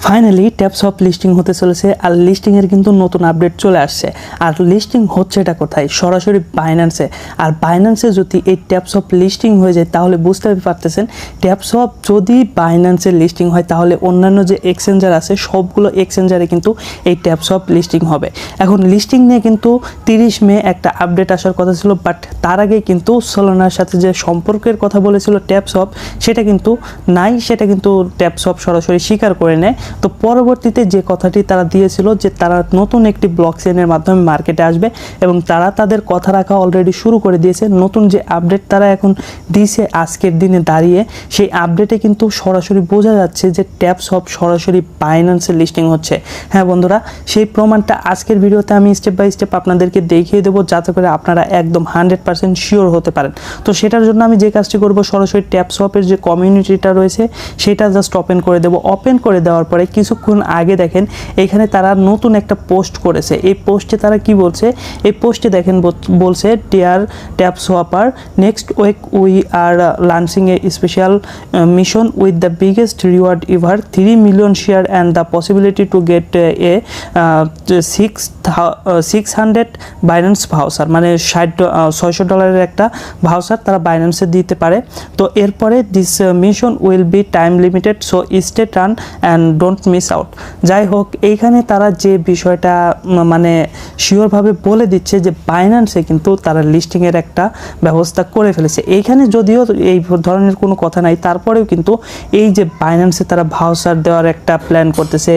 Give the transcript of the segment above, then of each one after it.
Finally ট্যাপসপ listing হতে চলেছে আর লিস্টিংয়ের কিন্তু নতুন আপডেট চলে আসছে। আর লিস্টিং হচ্ছে এটা কোথায়? সরাসরি বাইন্যান্সে। আর বাইন্যান্সে যদি এই ট্যাপসপ লিস্টিং হয়ে যায় তাহলে বুঝতে পারতেছেন ট্যাপসপ যদি বাইন্যান্সে লিস্টিং হয় তাহলে অন্যান্য যে এক্সচেঞ্জার আছে সবগুলো এক্সচেঞ্জারে কিন্তু এই ট্যাপসপ লিস্টিং হবে। এখন লিস্টিং নিয়ে কিন্তু 30 মে একটা আপডেট আসার কথা ছিল, বাট তার আগে কিন্তু সোলানার সাথে যে সম্পর্কের কথা বলেছিল ট্যাপসপ সেটা কিন্তু নাই, সেটা কিন্তু ট্যাপসপ সরাসরি স্বীকার করে নেয়। তো পরবর্তীতে যে কথাটি তারা দিয়েছিল যে তারা নতুন একটি ব্লকচেনের মাধ্যমে মার্কেটে আসবে এবং তারা তাদের কথা রাখা অলরেডি শুরু করে দিয়েছে। নতুন যে আপডেট তারা এখন দিয়েছে আজকের দিনে দাঁড়িয়ে, সেই আপডেটে কিন্তু সরাসরি বোঝা যাচ্ছে যে ট্যাপসপ সরাসরি বাইন্যান্সে লিস্টিং হচ্ছে। হ্যাঁ বন্ধুরা, সেই প্রমাণটা আজকের ভিডিওতে আমি স্টেপ বাই স্টেপ আপনাদেরকে দেখিয়ে দেবো যাতে করে আপনারা একদম 100% শিওর হতে পারেন। তো সেটার জন্য আমি যে কাজটি করব, সরাসরি ট্যাপসপের যে কমিউনিটিটা রয়েছে সেটা জাস্ট ওপেন করে দেবো। ওপেন করে দেওয়ার পরে কিছুক্ষণ আগে দেখেন এখানে তারা নতুন একটা পোস্ট করেছে। এই পোস্টে তারা কি বলছে? এই পোস্টে দেখেন বলছে, dear Tapswapper, next week we are launching a special mission with the biggest reward ever, 3 million share and the possibility to get a 600 Binance voucher, মানে $600 একটা ভাউচার তারা বাইন্যান্সে দিতে পারে। তো এরপরে this mission will be time limited, so stay turn and don't miss out. যাই হোক, এইখানে তারা যে বিষয়টা মানে শিওরভাবে বলে দিচ্ছে যে বাইন্যান্সে কিন্তু তারা লিস্টিংয়ের একটা ব্যবস্থা করে ফেলেছে। এইখানে যদিও এই ধরনের কোনো কথা নাই, তারপরেও কিন্তু এই যে বাইন্যান্সে তারা ভাউচার দেওয়ার একটা প্ল্যান করতেছে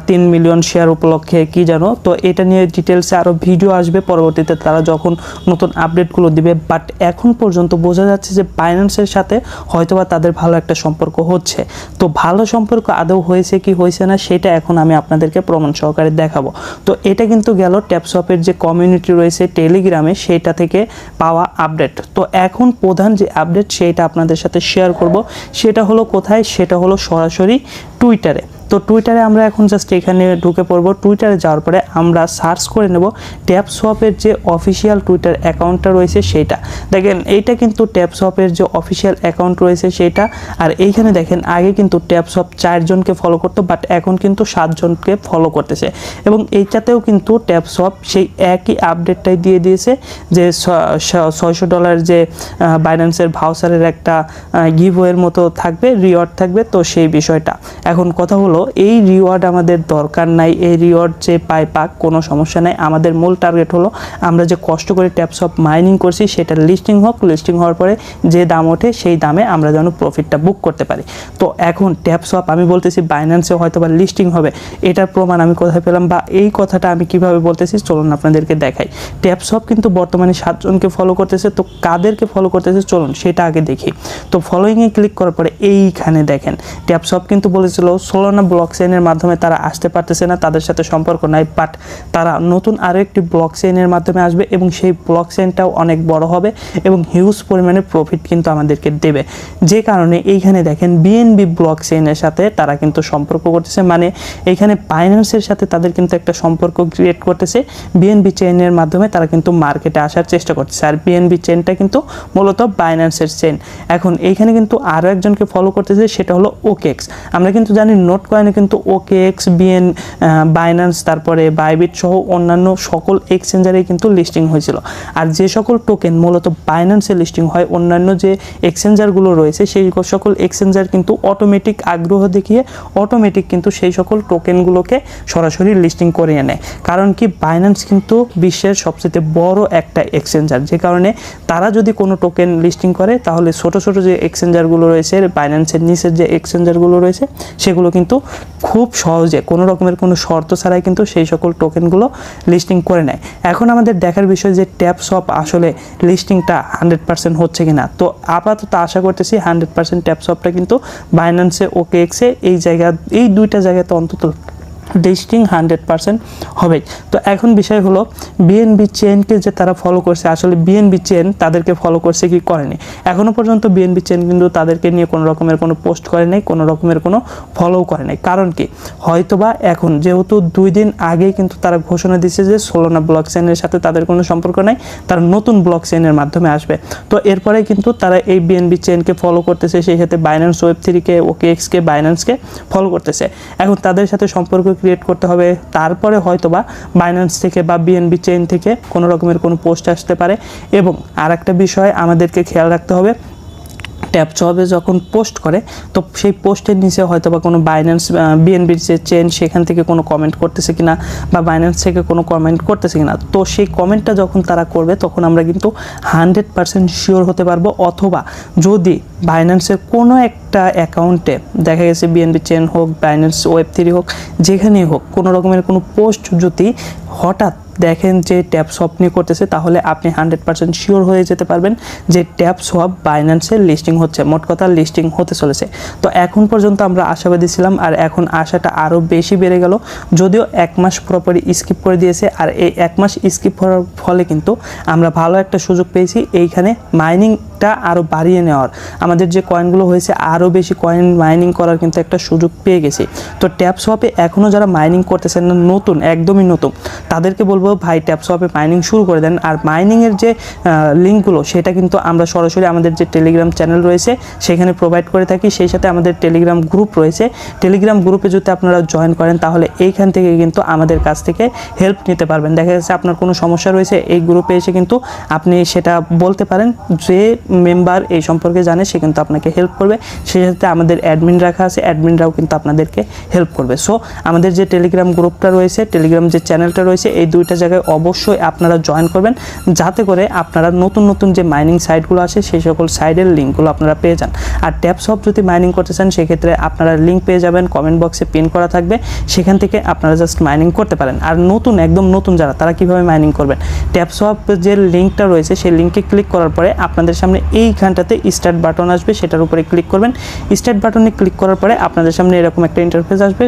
3 মিলিয়ন শেয়ার উপলক্ষে কি জানো। তো এটা নিয়ে ডিটেলসে আরও ভিডিও আসবে পরবর্তীতে তারা যখন নতুন আপডেটগুলো দিবে। বাট এখন পর্যন্ত বোঝা যাচ্ছে যে বাইন্যান্সের সাথে হয়তোবা তাদের ভালো একটা সম্পর্ক হচ্ছে। তো ভালো সম্পর্ক আদৌ হয়েছে কি হয়েছে না সেটা এখন আমি আপনাদেরকে প্রমাণ সহকারে দেখাবো। তো এটা কিন্তু গেল ট্যাপসপের যে কমিউনিটি রয়েছে টেলিগ্রামে সেটা থেকে পাওয়া আপডেট। তো এখন প্রধান যে আপডেট সেটা আপনাদের সাথে শেয়ার করব। সেটা হলো কোথায়? সেটা হলো সরাসরি টুইটারে। তো টুইটারে আমরা এখন জাস্ট এখানে ঢুকে পড়বো। টুইটারে যাওয়ার পরে আমরা সার্চ করে নেব ট্যাপসপের যে অফিসিয়াল টুইটার অ্যাকাউন্টটা রয়েছে সেইটা। দেখেন এইটা কিন্তু ট্যাপসপের যে অফিসিয়াল অ্যাকাউন্ট রয়েছে সেইটা। আর এইখানে দেখেন আগে কিন্তু ট্যাপসপ 4 জনকে ফলো করতো, বাট এখন কিন্তু 7 জনকে ফলো করতেছে। এবং এইটাতেও কিন্তু ট্যাপসপ সেই একই আপডেটটাই দিয়ে দিয়েছে যে $600 যে বাইন্যান্সের ভাউচারের একটা গিভওয়ের মতো থাকবে, রিওয়ার্ড থাকবে। তো সেই বিষয়টা এখন কথা হলো, এই রিওয়ার্ড আমাদের দরকার নাই, এই রিওয়ার্ড যে পাক কোনো সমস্যা নাই। আমাদের মূল টার্গেট হলো আমরা যে কষ্ট করে ট্যাপসপ মাইনিং করছি সেটা লিস্টিং হোক, লিস্টিং হওয়ার পরে যে দাম ওঠে সেই দামে আমরা যেন প্রফিটটা বুক করতে পারি। তো এখন ট্যাপসপ আমি বলতেছি বাইন্যান্সে হয়তো বা লিস্টিং হবে, এটার প্রমাণ আমি কোথায় পেলাম বা এই কথাটা আমি কিভাবে বলতেছি চলুন আপনাদেরকে দেখাই। ট্যাপসপ কিন্তু বর্তমানে 7 জনকে ফলো করতেছে। তো কাদেরকে ফলো করতেছে চলুন সেটা আগে দেখি। তো ফলোইংয়ে ক্লিক করার পরে এইখানে দেখেন ট্যাপসপ কিন্তু বলেছিল সোলানা ব্লকচেইনের মাধ্যমে তারা আসতে পারতেছে না, তাদের সাথে সম্পর্ক নাই, বাট তারা নতুন আরও একটি ব্লকচেইনের মাধ্যমে আসবে এবং সেই ব্লকচেইনটাও অনেক বড় হবে এবং হিউজ পরিমাণে প্রফিট কিন্তু আমাদেরকে দেবে। যে কারণে এইখানে দেখেন বিএনবি ব্লকচেইনের সাথে তারা কিন্তু সম্পর্ক করতেছে, মানে এইখানে বাইন্যান্সের সাথে তাদের কিন্তু একটা সম্পর্ক ক্রিয়েট করতেছে। বিএনবি চেইনের মাধ্যমে তারা কিন্তু মার্কেটে আসার চেষ্টা করতেছে। আর বিএনবি চেইনটা কিন্তু মূলত বাইন্যান্সের চেইন। এখন এইখানে কিন্তু আরও একজনকে ফলো করতেছে, সেটা হলো ওকেএক্স। আমরা কিন্তু জানি নোট কয়েনে কিন্তু ওকেএক্স, বাইন্যান্স, তারপরে বাইবিট সহ অন্যান্য সকল এক্সচেঞ্জারে কিন্তু লিস্টিং হয়েছিল। আর যে সকল টোকেন মূলত বাইন্যান্সে লিস্টিং হয়, অন্যান্য যে এক্সচেঞ্জারগুলো রয়েছে সেই সকল এক্সচেঞ্জার কিন্তু অটোমেটিক আগ্রহ দেখিয়ে অটোমেটিক কিন্তু সেই সকল টোকেনগুলোকে সরাসরি লিস্টিং করিয়ে নেয়। কারণ কি, বাইন্যান্স কিন্তু বিশ্বের সবচেয়ে বড় একটা এক্সচেঞ্জার, যে কারণে তারা যদি কোনো টোকেন লিস্টিং করে তাহলে ছোট ছোট যে এক্সচেঞ্জারগুলো রয়েছে বাইন্যান্সের নিচের যে এক্সচেঞ্জারগুলো রয়েছে সেগুলো কিন্তু খুব সহজে কোনো রকমের কোনো শর্ত ছাড়াই কিন্তু সেই সকল টোকেনগুলো লিস্টিং করে নেয়। এখন আমাদের দেখার বিষয় যে ট্যাপসপ আসলে লিস্টিংটা 100% হচ্ছে কিনা। তো আপাতত আশা করতেছি 100% ট্যাপসপটা কিন্তু বাইন্যান্সে ওকেএক্সে এই দুইটা জায়গাতে অন্তত লিস্টিং 100% হবে। তো এখন বিষয় হলো বিএনবি চেনকে যে তারা ফলো করছে, আসলে বিএনবি চেন তাদেরকে ফলো করছে কি করেনি। এখনও পর্যন্ত বিএনবি চেন কিন্তু তাদেরকে নিয়ে কোনো রকমের কোনো পোস্ট করে নাই, কোনো রকমের কোনো ফলো করে নাই। কারণ কি, হয়তোবা এখন যেহেতু 2 দিন আগেই কিন্তু তারা ঘোষণা দিচ্ছে যে সোলানা ব্লক চেনের সাথে তাদের কোনো সম্পর্ক নাই, তারা নতুন ব্লক চেনের মাধ্যমে আসবে। তো এরপরে কিন্তু তারা এই বিএনবি চেনকে ফলো করতেছে, সেই সাথে বাইন্যান্স ওয়েব3কে, ওকেএক্সকে, বাইন্যান্সকে ফলো করতেছে। এখন তাদের সাথে সম্পর্ক ক্রিয়েট করতে হবে, তারপরে হয়তোবা বাইন্যান্স থেকে বা বিএনবি চেইন থেকে কোনো রকমের কোনো পোস্ট আসতে পারে। এবং আর একটা বিষয় আমাদেরকে খেয়াল রাখতে হবে, ট্যাপসপে যখন পোস্ট করে তো সেই পোস্টের নিচে হয়তো বা কোনো বাইন্যান্স বিএনবির যে চেন সেখান থেকে কোনো কমেন্ট করতেছে কিনা বা বাইন্যান্স থেকে কোনো কমেন্ট করতেছে কিনা, তো সেই কমেন্টটা যখন তারা করবে তখন আমরা কিন্তু 100% শিওর হতে পারবো। অথবা যদি বাইন্যান্সের কোনো একটা অ্যাকাউন্টে দেখা গেছে বিএনবি চেন হোক, বাইন্যান্স ওয়েব3 হোক, যেখানেই হোক, কোনো রকমের কোনো পোস্ট যদি হঠাৎ দেখেন যে ট্যাপসপ নিয়ে করতেছে, তাহলে আপনি 100% শিওর হয়ে যেতে পারবেন যে ট্যাপসপ বাইন্যান্সের লিস্টিং হচ্ছে, মোট কথা লিস্টিং হতে চলেছে। তো এখন পর্যন্ত আমরা আশাবাদী ছিলাম, আর এখন আশাটা আরও বেশি বেড়ে গেল। যদিও 1 মাস পুরোপুরি স্কিপ করে দিয়েছে, আর এই 1 মাস স্কিপ করার ফলে কিন্তু আমরা ভালো একটা সুযোগ পেয়েছি এইখানে মাইনিংটা আরও বাড়িয়ে নেওয়ার। আমাদের যে কয়েনগুলো হয়েছে আরও বেশি কয়েন মাইনিং করার কিন্তু একটা সুযোগ পেয়ে গেছি। তো ট্যাপসপে এখনও যারা মাইনিং করতেছেন না, নতুন, একদমই নতুন, তাদেরকে বলবো ভাই ট্যাপসপে মাইনিং শুরু করে দেন। আর মাইনিংয়ের যে লিঙ্কগুলো সেটা কিন্তু আমরা সরাসরি আমাদের যে টেলিগ্রাম চ্যানেল রয়েছে সেখানে প্রোভাইড করে থাকি। সেই সাথে আমাদের টেলিগ্রাম গ্রুপ রয়েছে, টেলিগ্রাম গ্রুপে যদি আপনারা জয়েন করেন তাহলে এইখান থেকে কিন্তু আমাদের কাছ থেকে হেল্প নিতে পারবেন। দেখা যাচ্ছে আপনার কোনো সমস্যা রয়েছে, এই গ্রুপে এসে কিন্তু আপনি সেটা বলতে পারেন, যে মেম্বার এই সম্পর্কে জানে সে কিন্তু আপনাকে হেল্প করবে। সেই সাথে আমাদের অ্যাডমিন রাখা আছে, অ্যাডমিনরাও কিন্তু আপনাদেরকে হেল্প করবে। সো আমাদের যে টেলিগ্রাম গ্রুপটা রয়েছে, টেলিগ্রাম যে চ্যানেলটা রয়েছে, এই দুইটা জায়গায় অবশ্যই আপনারা জয়েন করবেন, যাতে করে আপনারা নতুন নতুন যে মাইনিং সাইটগুলো আছে সেই সকল সাইটের লিঙ্কগুলো আপনারা পেয়ে যান। আর ট্যাপসপ যদি মাইনিং করতে চান সেক্ষেত্রে আপনারা লিঙ্ক পেয়ে যাবেন, কমেন্ট বক্সে পিন করা থাকবে, সেখান থেকে আপনারা জাস্ট মাইনিং করতে পারেন। আর নতুন, একদম নতুন যারা, তারা কীভাবে মাইনিং করবেন, ট্যাপসপ যে লিঙ্কটা রয়েছে সেই লিঙ্কে ক্লিক করার পরে আপনাদের সামনে এইখানটাতে স্টার্ট বাটন আসবে, সেটার উপরে ক্লিক করবেন। স্টার্ট বাটনে ক্লিক করার পরে আপনাদের সামনে এরকম একটা ইন্টারফেস আসবে।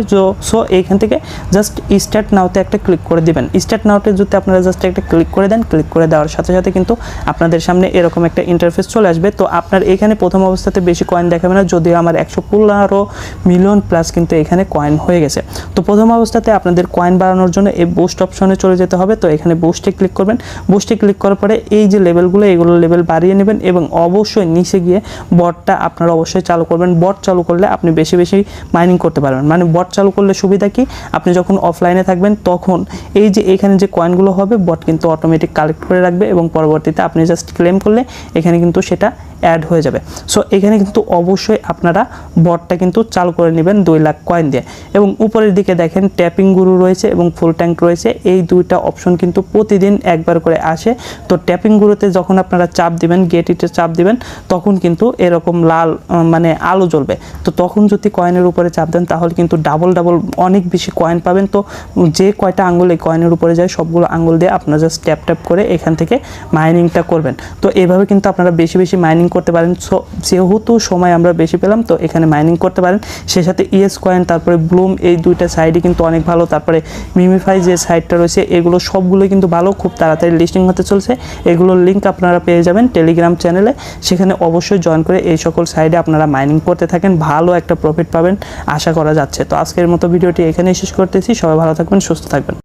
সো এইখান থেকে জাস্ট স্টার্ট নাওতে একটা ক্লিক করে দিবেন। স্টার্ট নাওতে যদি আপনারা জাস্ট একটা ক্লিক করে দেন, ক্লিক করে দেওয়ার সাথে সাথে কিন্তু আপনাদের সামনে এরকম একটা ইন্টারফেস চলে আসবে। তো আপনার এখানে প্রথম অবস্থাতে বেশি কয়েন দেখাবে না, যদিও আমার 115 মিলিয়ন প্লাস কিন্তু এখানে কয়েন হয়ে গেছে। তো প্রথম অবস্থাতে আপনাদের কয়েন বাড়ানোর জন্য এই বুস্ট অপশনে চলে যেতে হবে। তো এখানে বুস্টে ক্লিক করবেন। বুস্টে ক্লিক করার পরে এই যে লেভেলগুলো, এগুলো লেভেল বাড়িয়ে নেবেন এবং অবশ্যই নিচে গিয়ে বটটা আপনারা অবশ্যই চালু করবেন। বট চালু করলে আপনি বেশি বেশি মাইনিং করতে পারবেন। মানে বট চালু করলে সুবিধা কি, আপনি যখন অফলাইনে থাকবেন তখন এই যে এখানে যে কয়েনগুলো হবে বট কিন্তু অটোমেটিক কালেক্ট করে রাখবে এবং পরবর্তীতে আপনি জাস্ট ক্লেম করলে এখানে কিন্তু সেটা অ্যাড হয়ে যাবে। সো এখানে কিন্তু অবশ্যই আপনারা বটটা কিন্তু চালু করে নেবেন 2 লাখ কয়েন দিয়ে। এবং উপরের দিকে দেখেন ট্যাপিং গুরু রয়েছে এবং ফুল ট্যাঙ্ক রয়েছে, এই দুইটা অপশন কিন্তু প্রতিদিন একবার করে আসে। তো ট্যাপিং গুরুতে যখন আপনারা চাপ দিবেন, গেট ইটে চাপ দিবেন, তখন কিন্তু এরকম লাল মানে আলো জ্বলবে। তো তখন যদি কয়েনের উপরে চাপ দেন তাহলে কিন্তু ডাবল অনেক বেশি কয়েন পাবেন। তো যে কয়টা আঙ্গুল এই কয়েনের উপরে যায় সবগুলো আঙ্গুল দিয়ে আপনারা জাস্ট ট্যাপ ট্যাপ করে এখান থেকে মাইনিংটা করবেন। তো এভাবে কিন্তু আপনারা বেশি বেশি মাইনিং করতে পারেন। সো যেহেতু সময় আমরা বেশি পেলাম তো এখানে মাইনিং করতে পারেন। সেই সাথে ইএস কয়েন, তারপরে ব্লুম, এই দুইটা সাইডই কিন্তু অনেক ভালো। তারপরে মিমিফাই যে সাইটটা রয়েছে, এগুলো সবগুলো কিন্তু ভালো, খুব তাড়াতাড়ি লিস্টিং হতে চলছে। এগুলোর লিঙ্ক আপনারা পেয়ে যাবেন টেলিগ্রাম চ্যানেলে, সেখানে অবশ্যই জয়েন করে এই সকল সাইডে আপনারা মাইনিং করতে থাকেন, ভালো একটা প্রফিট পাবেন আশা করা যাচ্ছে। তো আজকের মতো ভিডিওটি এখানেই শেষ করতেছি। সবাই ভালো থাকবেন, সুস্থ থাকবেন।